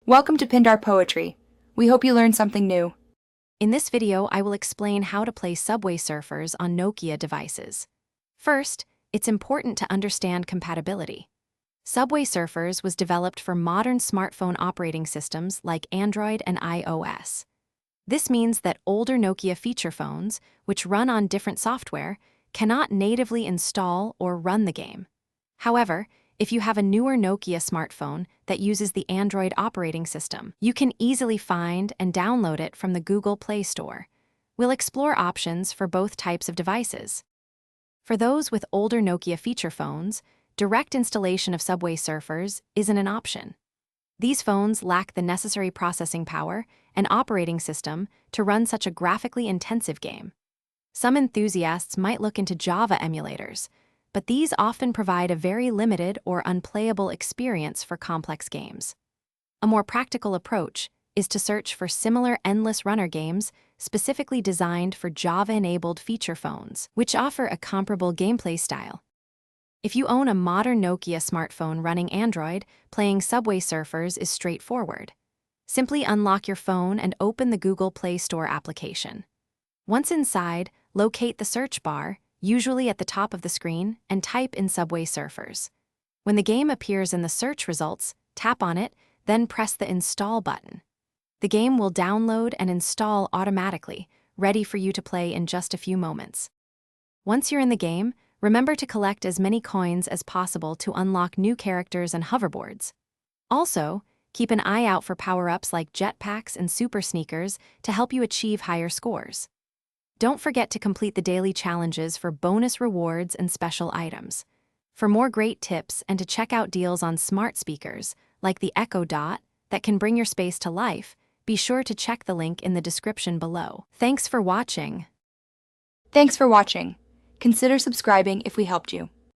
Welcome to Pindar Poetry. We hope you learned something new. In this video, I will explain how to play Subway Surfers on Nokia devices. First, it's important to understand compatibility. Subway Surfers was developed for modern smartphone operating systems like Android and iOS. This means that older Nokia feature phones, which run on different software, cannot natively install or run the game. However, if you have a newer Nokia smartphone that uses the Android operating system, you can easily find and download it from the Google Play Store. We'll explore options for both types of devices. For those with older Nokia feature phones, direct installation of Subway Surfers isn't an option. These phones lack the necessary processing power and operating system to run such a graphically intensive game. Some enthusiasts might look into Java emulators, but these often provide a very limited or unplayable experience for complex games. A more practical approach is to search for similar endless runner games specifically designed for Java-enabled feature phones, which offer a comparable gameplay style. If you own a modern Nokia smartphone running Android, playing Subway Surfers is straightforward. Simply unlock your phone and open the Google Play Store application. Once inside, locate the search bar, usually at the top of the screen, and type in Subway Surfers. When the game appears in the search results, tap on it, then press the Install button. The game will download and install automatically, ready for you to play in just a few moments. Once you're in the game, remember to collect as many coins as possible to unlock new characters and hoverboards. Also, keep an eye out for power-ups like jetpacks and super sneakers to help you achieve higher scores. Don't forget to complete the daily challenges for bonus rewards and special items. For more great tips and to check out deals on smart speakers, like the Echo Dot, that can bring your space to life, be sure to check the link in the description below. Thanks for watching. Thanks for watching. Consider subscribing if we helped you.